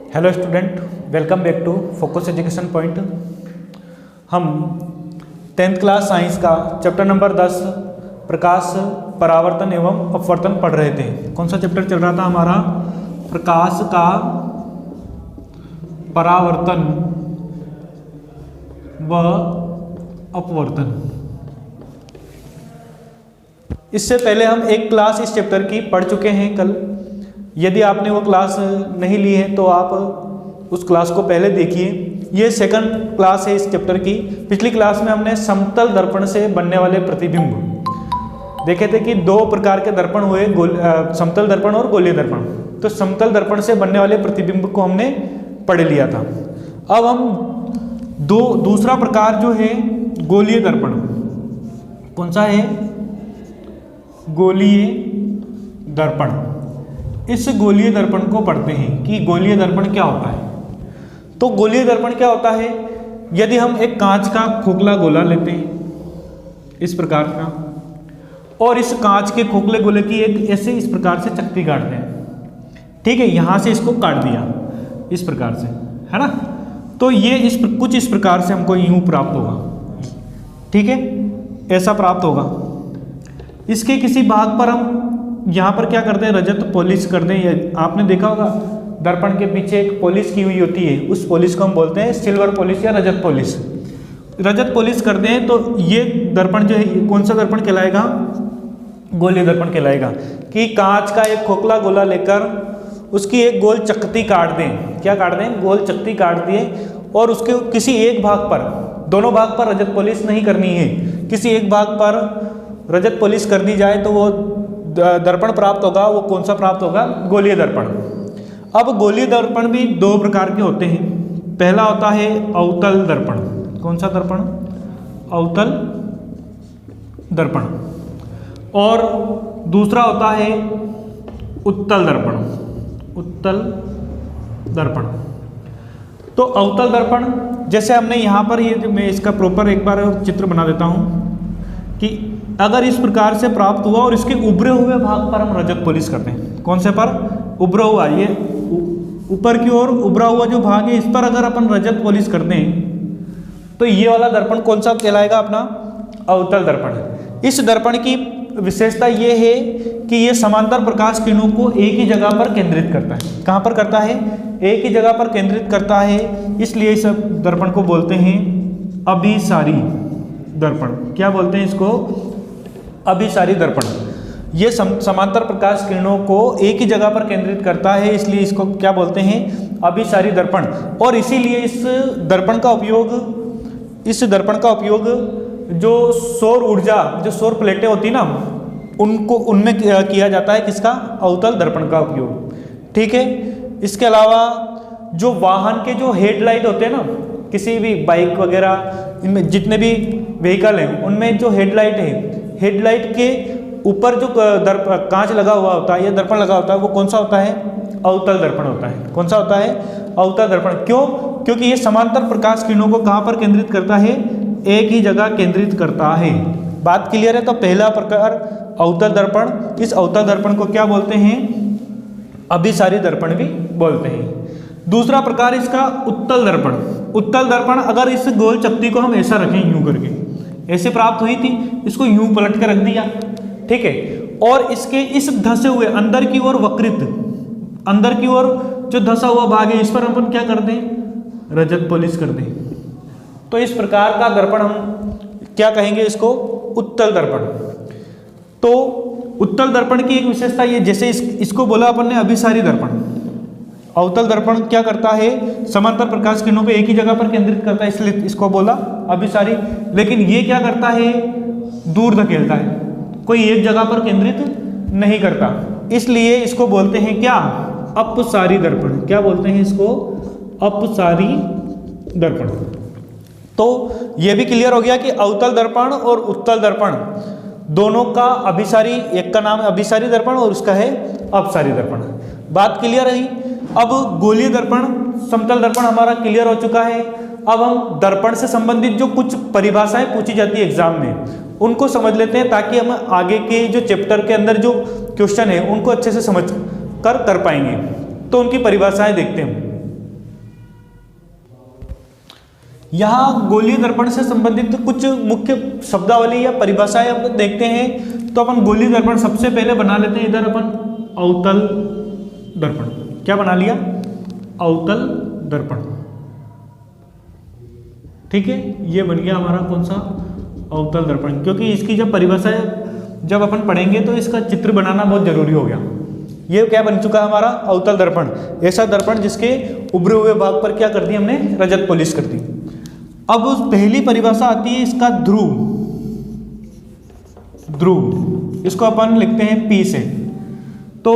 Hello student, welcome back to focus education point. हम 10th class science का chapter number 10 प्रकाश परावर्तन एवं अपवर्तन पढ़ रहे थे। कौन सा चैप्टर चल रहा था हमारा? प्रकाश का परावर्तन व अपवर्तन। इससे पहले हम एक क्लास इस चैप्टर की पढ़ चुके हैं कल। यदि आपने वो क्लास नहीं ली है तो आप उस क्लास को पहले देखिए। ये सेकंड क्लास है इस चैप्टर की। पिछली क्लास में हमने समतल दर्पण से बनने वाले प्रतिबिंब देखे थे कि दो प्रकार के दर्पण हुए, समतल दर्पण और गोलीय दर्पण। तो समतल दर्पण से बनने वाले प्रतिबिंब को हमने पढ़ लिया था। अब हम दूसरा प्रकार जो है गोलीय दर्पण, कौन सा है? गोलीय दर्पण। इस गोलीय दर्पण को पढ़ते हैं कि गोलीय दर्पण क्या होता है। तो गोलीय दर्पण क्या होता है? यदि हम एक कांच का खोखला गोला लेते हैं इस प्रकार का, और इस कांच के खोखले गोले की एक ऐसे इस प्रकार से चक्ति काटते हैं, ठीक है, यहां से इसको काट दिया इस प्रकार से, है ना। तो ये कुछ इस प्रकार से हमको यूं प्राप्त होगा, ठीक है, ऐसा प्राप्त होगा। इसके किसी भाग पर हम यहाँ पर क्या करते हैं? रजत पॉलिश कर दें। आपने देखा होगा दर्पण के पीछे एक पॉलिश की हुई होती है, उस पॉलिश को हम बोलते हैं सिल्वर पॉलिश या रजत पॉलिश। रजत पॉलिश करते हैं तो ये दर्पण जो है कौन सा दर्पण कहलाएगा? गोलीय दर्पण कहलाएगा। कि कांच का एक खोखला गोला लेकर उसकी एक गोल चकती काट दें। क्या काट दें? गोल चकती काट दिए, और उसके किसी एक भाग पर, दोनों भाग पर रजत पॉलिश नहीं करनी है, किसी एक भाग पर रजत पॉलिश कर दी जाए तो वो दर्पण प्राप्त होगा। वो कौन सा प्राप्त होगा? गोलीय दर्पण। अब गोलीय दर्पण भी दो प्रकार के होते हैं। पहला होता है अवतल दर्पण। कौन सा दर्पण? अवतल दर्पण। और दूसरा होता है उत्तल दर्पण। उत्तल दर्पण। तो अवतल दर्पण जैसे हमने यहाँ पर, ये मैं इसका प्रॉपर एक बार चित्र बना देता हूँ कि अगर इस प्रकार से प्राप्त हुआ और इसके उभरे हुए भाग पर हम रजत पॉलिश करते हैं। कौन से पर? उभरा हुआ, ये ऊपर की ओर उभरा हुआ जो भाग है, इस पर अगर अपन रजत पॉलिश करते हैं तो ये वाला दर्पण कौन सा कहलाएगा? अपना अवतल दर्पण। इस दर्पण की विशेषता ये है कि ये समांतर प्रकाश किरणों को एक ही जगह पर केंद्रित करता है। कहाँ पर करता है? एक ही जगह पर केंद्रित करता है। इसलिए इस दर्पण को बोलते हैं अभिसारी दर्पण। क्या बोलते हैं इसको? अभिसारी दर्पण। ये समांतर प्रकाश किरणों को एक ही जगह पर केंद्रित करता है, इसलिए इसको क्या बोलते हैं? अभिसारी दर्पण। और इसीलिए इस दर्पण का उपयोग जो सौर ऊर्जा, जो सौर प्लेटें होती ना, उनमें किया जाता है। किसका? अवतल दर्पण का उपयोग, ठीक है। इसके अलावा जो वाहन के जो हेडलाइट होते हैं ना, किसी भी बाइक वगैरह, इनमें जितने भी व्हीकल हैं उनमें जो हेडलाइट है, हेडलाइट के ऊपर जो कांच लगा हुआ होता है या दर्पण लगा होता है, वो कौन सा होता है? अवतल दर्पण होता है। कौन सा होता है? अवतल दर्पण। क्यों? क्योंकि ये समांतर प्रकाश किरणों को कहाँ पर केंद्रित करता है? एक ही जगह केंद्रित करता है। बात क्लियर है? तो पहला प्रकार अवतल दर्पण। इस अवतल दर्पण को क्या बोलते हैं? अभिसारी दर्पण भी बोलते हैं। दूसरा प्रकार इसका उत्तल दर्पण। उत्तल दर्पण, अगर इस गोल चकती को हम ऐसा रखें, यूं करके, ऐसे प्राप्त हुई थी, इसको यूं पलट कर रख दिया, ठीक है, और इसके इस धंसे हुए अंदर की ओर वक्रित, अंदर की ओर जो धंसा हुआ भाग है, इस पर अपन क्या कर दें? रजत पॉलिश कर दें। तो इस प्रकार का दर्पण हम क्या कहेंगे? इसको उत्तल दर्पण। तो उत्तल दर्पण की एक विशेषता ये, जैसे इसको बोला अपन ने अभिसारी दर्पण। अवतल दर्पण क्या करता है? समांतर प्रकाश किरणों को एक ही जगह पर केंद्रित करता है, इसलिए इसको बोला अभिसारी। लेकिन ये क्या करता है? दूर धकेलता है, कोई एक जगह पर केंद्रित नहीं करता, इसलिए इसको बोलते हैं क्या? अपसारी दर्पण। क्या बोलते हैं इसको? अपसारी दर्पण। तो यह भी क्लियर हो गया कि अवतल दर्पण और उत्तल दर्पण दोनों का अभिसारी, एक का नाम है अभिसारी दर्पण और उसका है अपसारी दर्पण। बात क्लियर रही। अब गोलीय दर्पण, समतल दर्पण हमारा क्लियर हो चुका है। अब हम दर्पण से संबंधित जो कुछ परिभाषाएं पूछी जाती है एग्जाम में, उनको समझ लेते हैं, ताकि हम आगे के जो चैप्टर के अंदर जो क्वेश्चन है उनको अच्छे से समझ कर पाएंगे। तो उनकी परिभाषाएं देखते हैं। यहाँ गोलीय दर्पण से संबंधित कुछ मुख्य शब्दावली या परिभाषाएं हम देखते हैं। तो अपन गोलीय दर्पण सबसे पहले बना लेते हैं, इधर अपन अवतल दर्पण, क्या बना लिया, अवतल दर्पण, ठीक है। ये बन गया हमारा कौन सा, अवतल दर्पण, क्योंकि इसकी जब परिभाषा जब अपन पढ़ेंगे तो इसका चित्र बनाना बहुत जरूरी हो गया। ये क्या बन चुका है हमारा अवतल दर्पण, ऐसा दर्पण जिसके उभरे हुए भाग पर क्या कर दी हमने, रजत पॉलिश कर दी। अब पहली परिभाषा आती है इसका ध्रुव, ध्रुव इसको अपन लिखते हैं P से। तो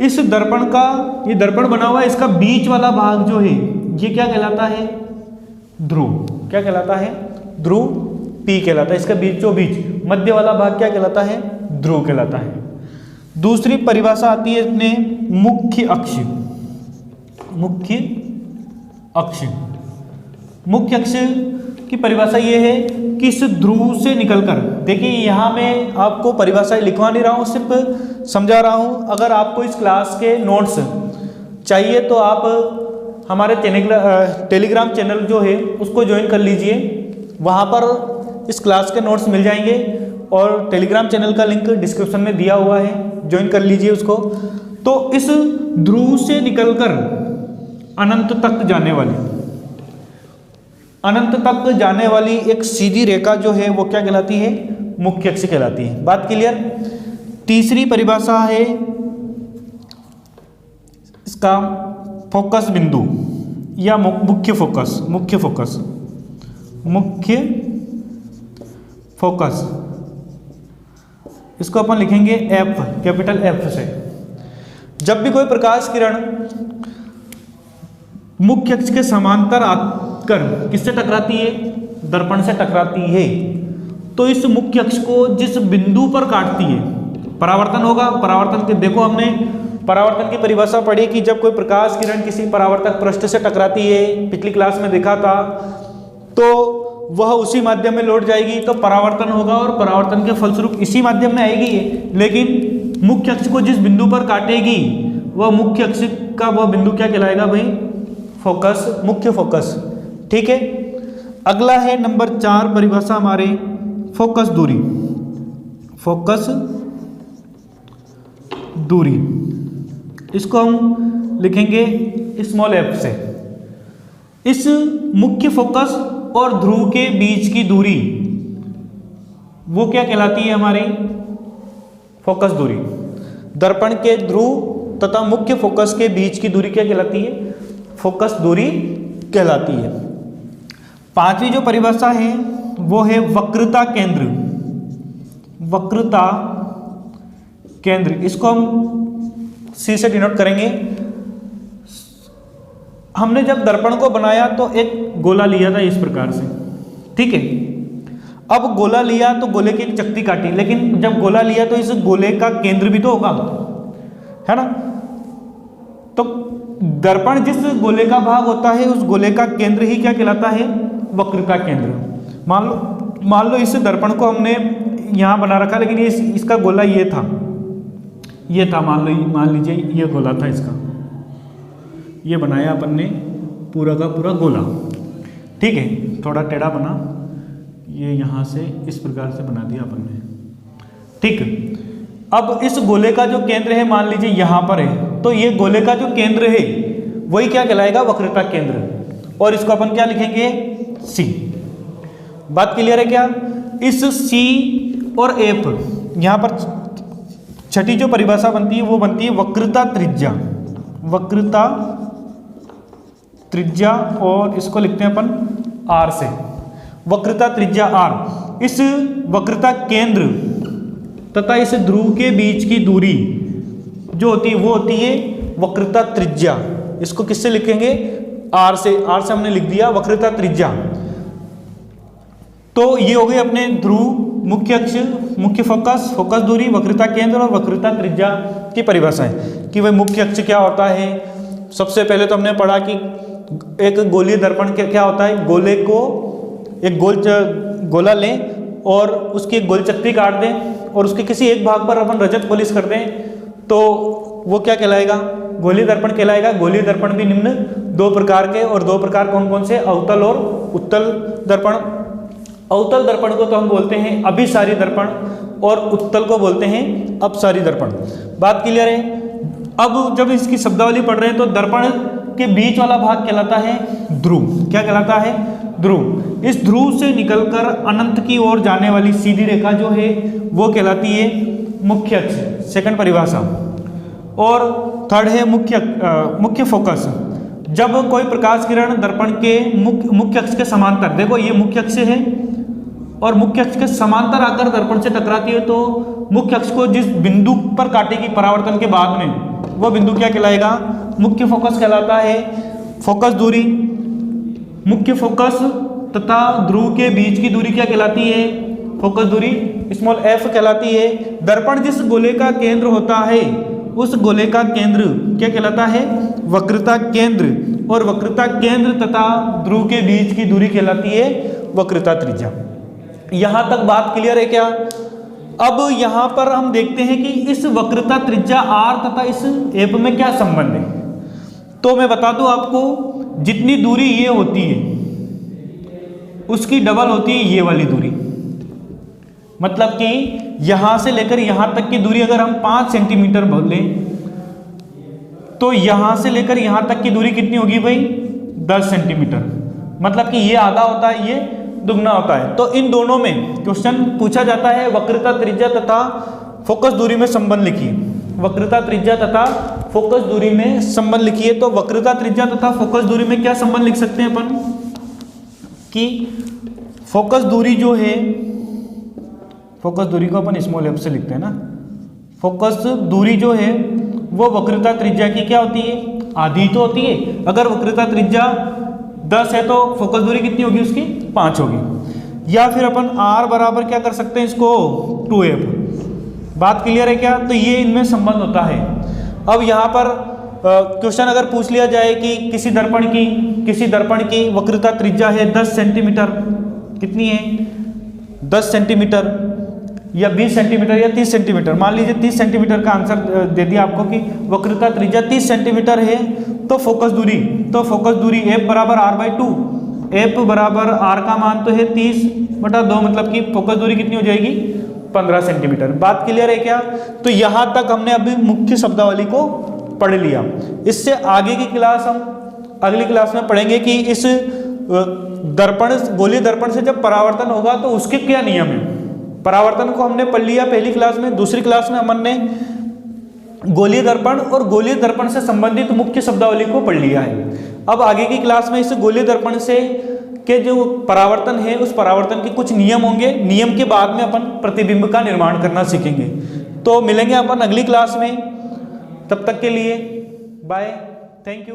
इस दर्पण का, ये दर्पण बना हुआ है, इसका बीच वाला भाग जो है ये क्या कहलाता है, ध्रुव, क्या कहलाता है, ध्रुव P कहलाता है। इसका बीचों बीच मध्य वाला भाग क्या कहलाता है, ध्रुव कहलाता है। दूसरी परिभाषा आती है अपने मुख्य अक्ष, मुख्य अक्ष, मुख्य अक्ष की परिभाषा ये है कि इस ध्रुव से निकलकर, देखिए यहाँ मैं आपको परिभाषाएं लिखवा नहीं रहा हूँ, सिर्फ समझा रहा हूँ। अगर आपको इस क्लास के नोट्स चाहिए तो आप हमारे टेलीग्राम चैनल जो है उसको ज्वाइन कर लीजिए, वहाँ पर इस क्लास के नोट्स मिल जाएंगे और टेलीग्राम चैनल का लिंक डिस्क्रिप्शन में दिया हुआ है, ज्वाइन कर लीजिए उसको। तो इस ध्रुव से निकलकर अनंत तक जाने वाली, अनंत तक जाने वाली एक सीधी रेखा जो है वो क्या कहलाती है, मुख्य अक्ष कहलाती है। बात क्लियर। तीसरी परिभाषा है इसका फोकस बिंदु या मुख्य फोकस, मुख्य फोकस, मुख्य फोकस, इसको अपन लिखेंगे F, कैपिटल F से। जब भी कोई प्रकाश किरण मुख्य अक्ष के समांतर आकर किससे टकराती है, दर्पण से टकराती है, तो इस मुख्य अक्ष को जिस बिंदु पर काटती है, परावर्तन होगा। परावर्तन के देखो हमने परावर्तन की परिभाषा पढ़ी कि जब कोई प्रकाश किरण किसी परावर्तक पृष्ठ से टकराती है, पिछली क्लास में देखा था, तो वह उसी माध्यम में लौट जाएगी, तो परावर्तन होगा और परावर्तन के फलस्वरूप इसी माध्यम में आएगी। लेकिन मुख्य अक्ष को जिस बिंदु पर काटेगी वह मुख्य अक्ष का वह बिंदु क्या कहलाएगा भाई, फोकस, मुख्य फोकस, ठीक है। अगला है नंबर 4 परिभाषा हमारे फोकस दूरी, फोकस दूरी, इसको हम लिखेंगे स्मॉल f से। इस मुख्य फोकस और ध्रुव के बीच की दूरी वो क्या कहलाती है हमारी, फोकस दूरी। दर्पण के ध्रुव तथा मुख्य फोकस के बीच की दूरी क्या कहलाती है, फोकस दूरी कहलाती है। 5वीं जो परिभाषा है वो है वक्रता केंद्र, वक्रता केंद्र, इसको हम C से डिनोट करेंगे। हमने जब दर्पण को बनाया तो एक गोला लिया था इस प्रकार से, ठीक है। अब गोला लिया तो गोले की एक चक्ति काटी, लेकिन जब गोला लिया तो इस गोले का केंद्र भी तो होगा, है ना। तो दर्पण जिस गोले का भाग होता है उस गोले का केंद्र ही क्या कहलाता है, वक्रता केंद्र। मान लो इस दर्पण को हमने यहाँ बना रखा, लेकिन इसका गोला ये था, मान लीजिए ये गोला था इसका, ये बनाया अपन ने पूरा का पूरा गोला, ठीक है। थोड़ा टेढ़ा बना, ये यहाँ से इस प्रकार से बना दिया अपन ने, ठीक। अब इस गोले का जो केंद्र है मान लीजिए यहाँ पर है, तो ये गोले का जो केंद्र है वही क्या कहलाएगा, वक्रता केंद्र, और इसको अपन क्या लिखेंगे, C। बात क्लियर है क्या। इस C और F, यहाँ पर छठी जो परिभाषा बनती है वो बनती है वक्रता त्रिज्या, वक्रता त्रिज्या, और इसको लिखते हैं अपन R से, वक्रता त्रिज्या R। इस वक्रता केंद्र तथा इस ध्रुव के बीच की दूरी जो होती है वो होती है वक्रता त्रिज्या। इसको किससे लिखेंगे, R से, R से हमने लिख दिया वक्रता त्रिज्या। तो ये हो गए अपने ध्रुव, मुख्य अक्ष, मुख्य फोकस, फोकस दूरी, वक्रता केंद्र और वक्रता त्रिज्या की परिभाषाएं कि वह मुख्य अक्ष क्या होता है। सबसे पहले तो हमने पढ़ा कि एक गोलीय दर्पण क्या होता है, गोले को एक गोला लें और उसकी एक गोल चक्री काट दें और उसके किसी एक भाग पर अपन रजत पॉलिश कर दें, तो वो क्या कहलाएगा, गोलीय दर्पण कहलाएगा। गोलीय दर्पण भी निम्न 2 प्रकार के, और 2 प्रकार कौन कौन से, अवतल और उत्तल दर्पण, अवतल दर्पण को तो हम बोलते हैं अभिसारी दर्पण और उत्तल को बोलते हैं अपसारी दर्पण। बात क्लियर है। अब जब इसकी शब्दावली पढ़ रहे हैं तो दर्पण के बीच वाला भाग कहलाता है ध्रुव। क्या कहलाता है? ध्रुव। इस ध्रुव से निकलकर अनंत की ओर जाने वाली सीधी रेखा जो है वो कहलाती है मुख्य अक्ष, सेकंड परिभाषा। और थर्ड है मुख्य फोकस। जब कोई प्रकाश किरण दर्पण के मुख्य अक्ष के समांतर, देखो ये मुख्य अक्ष है और मुख्य अक्ष के समांतर आकर दर्पण से टकराती है तो मुख्य अक्ष को जिस बिंदु पर काटेगी परावर्तन के बाद में, वो बिंदु क्या कहलाएगा? मुख्य फोकस कहलाता है। फोकस दूरी, मुख्य फोकस तथा ध्रुव के बीच की दूरी क्या कहलाती है? फोकस दूरी स्मॉल f कहलाती है। दर्पण जिस गोले का केंद्र होता है उस गोले का केंद्र क्या कहलाता है? वक्रता केंद्र। और वक्रता केंद्र तथा ध्रुव के बीच की दूरी कहलाती है वक्रता त्रिज्या। यहां तक बात क्लियर है क्या? अब यहां पर हम देखते हैं कि इस वक्रता त्रिज्या r तथा इस एप में क्या संबंध है। तो मैं बता दूं आपको, जितनी दूरी ये होती है उसकी डबल होती है ये वाली दूरी। मतलब कि यहां से लेकर यहां तक की दूरी अगर हम 5 सेंटीमीटर बोलें तो यहां से लेकर यहां तक की दूरी कितनी होगी भाई? 10 सेंटीमीटर। मतलब कि ये आधा होता है, ये दुगना होता है। तो इन दोनों में क्वेश्चन पूछा जाता है वक्रता त्रिज्या तथा फोकस दूरी में संबंध लिखिए। वक्रता त्रिज्या तथा फोकस दूरी में संबंध लिखिए। तो वक्रता त्रिज्या तथा फोकस दूरी में क्या संबंध लिख सकते हैं अपन कि फोकस दूरी जो है, फोकस दूरी को अपन स्मॉल f से लिखते हैं ना। फोकस दूरी जो है वो वक्रता त्रिज्या की क्या होती है? आधी तो होती है। अगर वक्रता त्रिज्या 10 है तो फोकस दूरी कितनी होगी उसकी? 5 होगी। या फिर अपन r बराबर क्या कर सकते हैं इसको? 2f। बात क्लियर है क्या? तो ये इनमें संबंध होता है। अब यहाँ पर क्वेश्चन अगर पूछ लिया जाए कि किसी दर्पण की वक्रता त्रिज्या है 10 सेंटीमीटर, कितनी है? 10 सेंटीमीटर या 20 सेंटीमीटर या 30 सेंटीमीटर। मान लीजिए 30 सेंटीमीटर का आंसर दे दिया आपको कि वक्रता त्रिज्या 30 सेंटीमीटर है। तो फोकस दूरी f बराबर r/2। f बराबर r का मान तो है 30/2, मतलब कि फोकस दूरी कितनी हो जाएगी? 15 सेंटीमीटर। बात क्लियर है क्या? तो यहां तक हमने अभी मुख्य शब्दावली को पढ़ लिया। इससे आगे की क्लास हम अगली क्लास में पढ़ेंगे कि इस दर्पण, गोलीय दर्पण से जब परावर्तन होगा तो उसके क्या नियम है। परावर्तन को हमने पढ़ लिया पहली क्लास में। दूसरी क्लास में अपन ने गोलीय दर्पण और गोलीय दर्पण से संबंधित मुख्य शब्दावली को पढ़ लिया है। अब आगे की क्लास में इस गोलीय दर्पण से के जो परावर्तन है उस परावर्तन के कुछ नियम होंगे। नियम के बाद में अपन प्रतिबिंब का निर्माण करना सीखेंगे। तो मिलेंगे अपन अगली क्लास में। तब तक के लिए बाय, थैंक यू।